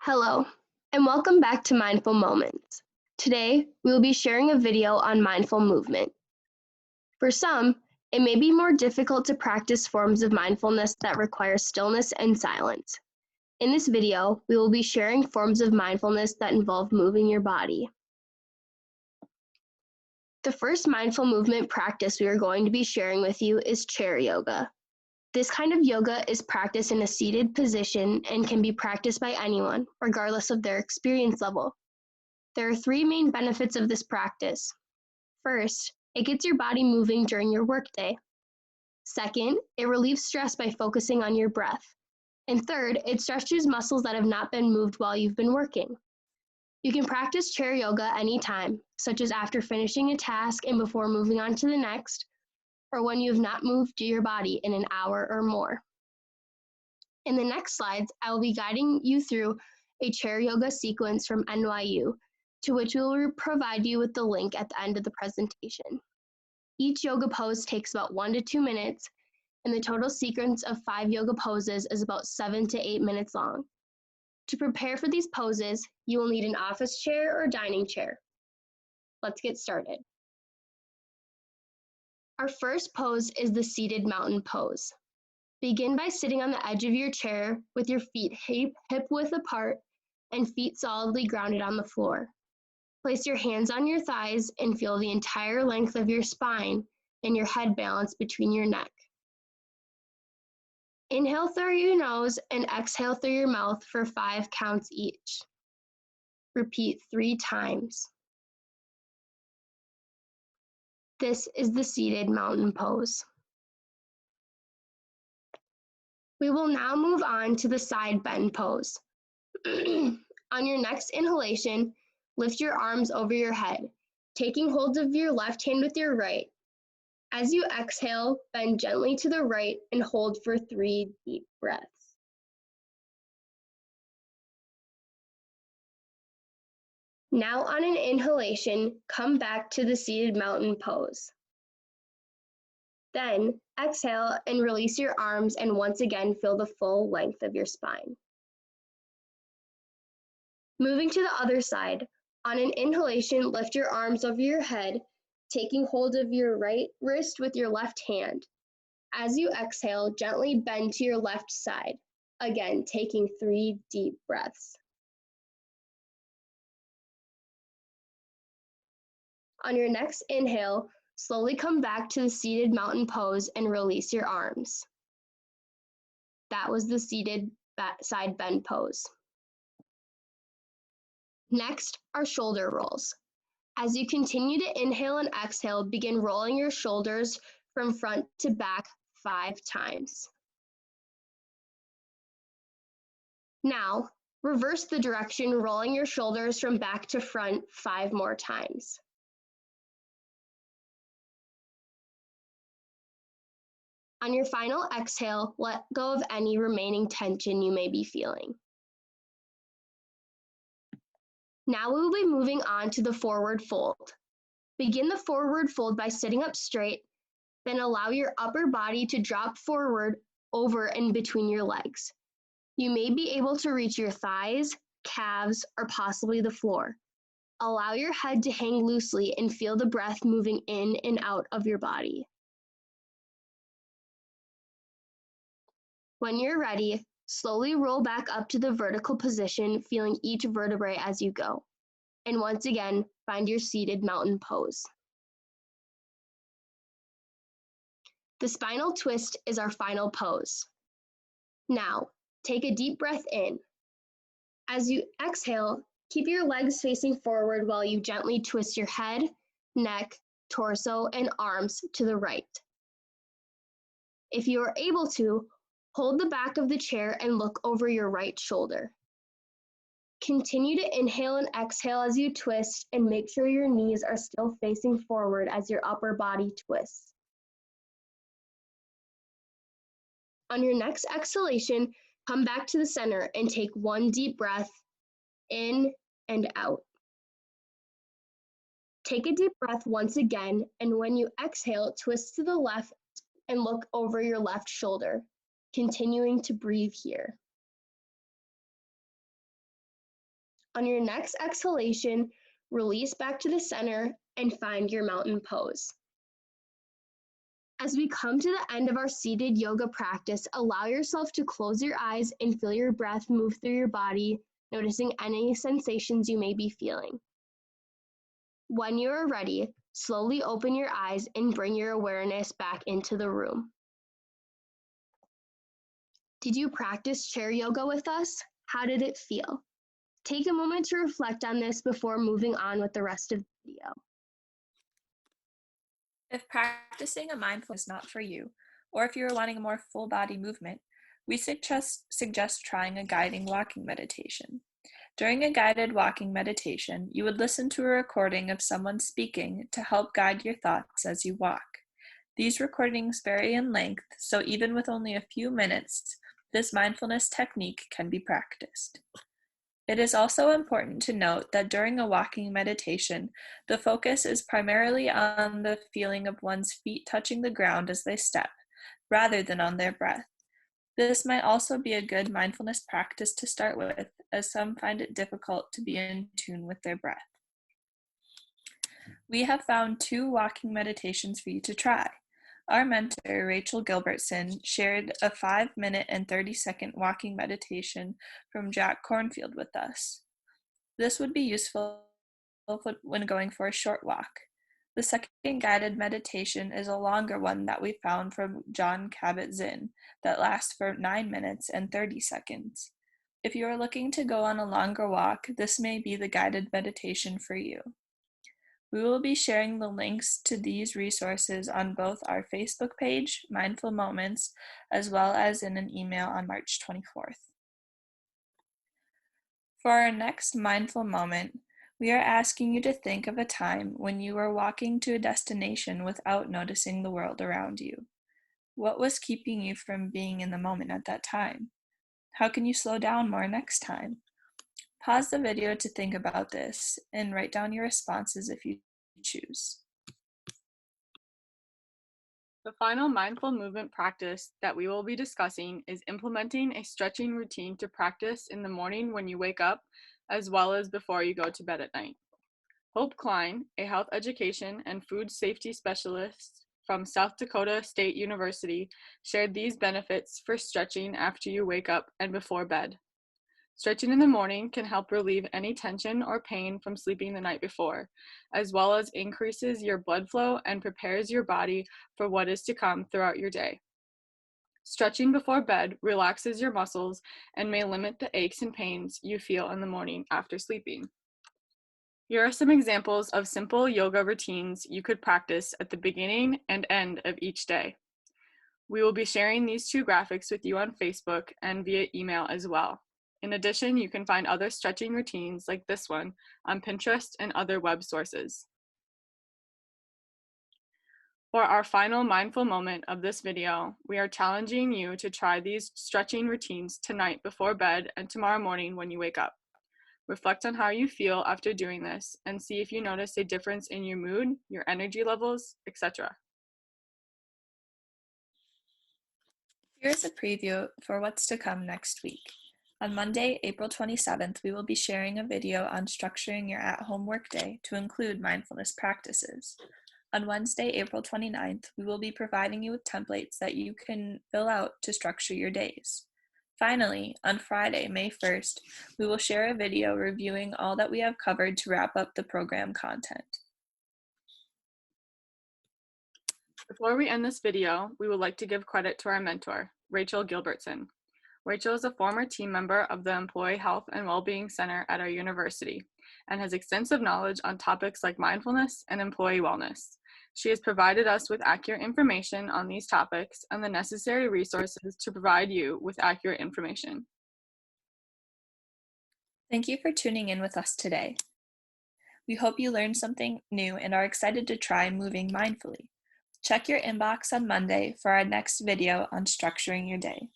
Hello, and welcome back to Mindful Moments. Today, we will be sharing a video on mindful movement. For some, it may be more difficult to practice forms of mindfulness that require stillness and silence. In this video, we will be sharing forms of mindfulness that involve moving your body. The first mindful movement practice we are going to be sharing with you is chair yoga. This kind of yoga is practiced in a seated position and can be practiced by anyone, regardless of their experience level. There are three main benefits of this practice. First, it gets your body moving during your workday. Second, it relieves stress by focusing on your breath. And third, it stretches muscles that have not been moved while you've been working. You can practice chair yoga anytime, such as after finishing a task and before moving on to the next, or when you have not moved your body in an hour or more. In the next slides, I will be guiding you through a chair yoga sequence from NYU, to which we will provide you with the link at the end of the presentation. Each yoga pose takes about 1 to 2 minutes, and the total sequence of 5 yoga poses is about 7 to 8 minutes long. To prepare for these poses, you will need an office chair or dining chair. Let's get started. Our first pose is the seated mountain pose. Begin by sitting on the edge of your chair with your feet hip-width apart and feet solidly grounded on the floor. Place your hands on your thighs and feel the entire length of your spine and your head balance between your neck. Inhale through your nose and exhale through your mouth for 5 counts each. Repeat 3 times. This is the seated mountain pose. We will now move on to the side bend pose. On your next inhalation, lift your arms over your head, taking hold of your left hand with your right. As you exhale, bend gently to the right and hold for 3 deep breaths. Now on an inhalation, come back to the seated mountain pose. Then exhale and release your arms and once again feel the full length of your spine. Moving to the other side, on an inhalation, lift your arms over your head, taking hold of your right wrist with your left hand. As you exhale, gently bend to your left side, again taking 3 deep breaths. On your next inhale, slowly come back to the seated mountain pose and release your arms. That was the seated side bend pose. Next are shoulder rolls. As you continue to inhale and exhale, begin rolling your shoulders from front to back 5 times. Now, reverse the direction, rolling your shoulders from back to front 5 more times. On your final exhale, let go of any remaining tension you may be feeling. Now we will be moving on to the forward fold. Begin the forward fold by sitting up straight, then allow your upper body to drop forward over and between your legs. You may be able to reach your thighs, calves, or possibly the floor. Allow your head to hang loosely and feel the breath moving in and out of your body. When you're ready, slowly roll back up to the vertical position, feeling each vertebrae as you go. And once again, find your seated mountain pose. The spinal twist is our final pose. Now, take a deep breath in. As you exhale, keep your legs facing forward while you gently twist your head, neck, torso, and arms to the right. If you are able to, hold the back of the chair and look over your right shoulder. Continue to inhale and exhale as you twist and make sure your knees are still facing forward as your upper body twists. On your next exhalation, come back to the center and take 1 deep breath in and out. Take a deep breath once again, and when you exhale, twist to the left and look over your left shoulder, continuing to breathe here. On your next exhalation, release back to the center and find your mountain pose. As we come to the end of our seated yoga practice, allow yourself to close your eyes and feel your breath move through your body, noticing any sensations you may be feeling. When you are ready, slowly open your eyes and bring your awareness back into the room. Did you practice chair yoga with us? How did it feel? Take a moment to reflect on this before moving on with the rest of the video. If practicing a mindfulness is not for you, or if you are wanting a more full body movement, we suggest trying a guiding walking meditation. During a guided walking meditation, you would listen to a recording of someone speaking to help guide your thoughts as you walk. These recordings vary in length, so even with only a few minutes, this mindfulness technique can be practiced. It is also important to note that during a walking meditation, the focus is primarily on the feeling of one's feet touching the ground as they step, rather than on their breath. This might also be a good mindfulness practice to start with, as some find it difficult to be in tune with their breath. We have found 2 walking meditations for you to try. Our mentor, Rachel Gilbertson, shared a 5-minute and 30-second walking meditation from Jack Cornfield with us. This would be useful when going for a short walk. The second guided meditation is a longer one that we found from Jon Kabat-Zinn that lasts for 9 minutes and 30 seconds. If you are looking to go on a longer walk, this may be the guided meditation for you. We will be sharing the links to these resources on both our Facebook page, Mindful Moments, as well as in an email on March 24th. For our next mindful moment, we are asking you to think of a time when you were walking to a destination without noticing the world around you. What was keeping you from being in the moment at that time? How can you slow down more next time? Pause the video to think about this and write down your responses if you choose. The final mindful movement practice that we will be discussing is implementing a stretching routine to practice in the morning when you wake up, as well as before you go to bed at night. Hope Klein, a health education and food safety specialist from South Dakota State University, shared these benefits for stretching after you wake up and before bed. Stretching in the morning can help relieve any tension or pain from sleeping the night before, as well as increases your blood flow and prepares your body for what is to come throughout your day. Stretching before bed relaxes your muscles and may limit the aches and pains you feel in the morning after sleeping. Here are some examples of simple yoga routines you could practice at the beginning and end of each day. We will be sharing these 2 graphics with you on Facebook and via email as well. In addition, you can find other stretching routines like this one on Pinterest and other web sources. For our final mindful moment of this video, we are challenging you to try these stretching routines tonight before bed and tomorrow morning when you wake up. Reflect on how you feel after doing this and see if you notice a difference in your mood, your energy levels, etc. Here's a preview for what's to come next week. On Monday, April 27th, we will be sharing a video on structuring your at-home workday to include mindfulness practices. On Wednesday, April 29th, we will be providing you with templates that you can fill out to structure your days. Finally, on Friday, May 1st, we will share a video reviewing all that we have covered to wrap up the program content. Before we end this video, we would like to give credit to our mentor, Rachel Gilbertson. Rachel is a former team member of the Employee Health and Wellbeing Center at our university and has extensive knowledge on topics like mindfulness and employee wellness. She has provided us with accurate information on these topics and the necessary resources to provide you with accurate information. Thank you for tuning in with us today. We hope you learned something new and are excited to try moving mindfully. Check your inbox on Monday for our next video on structuring your day.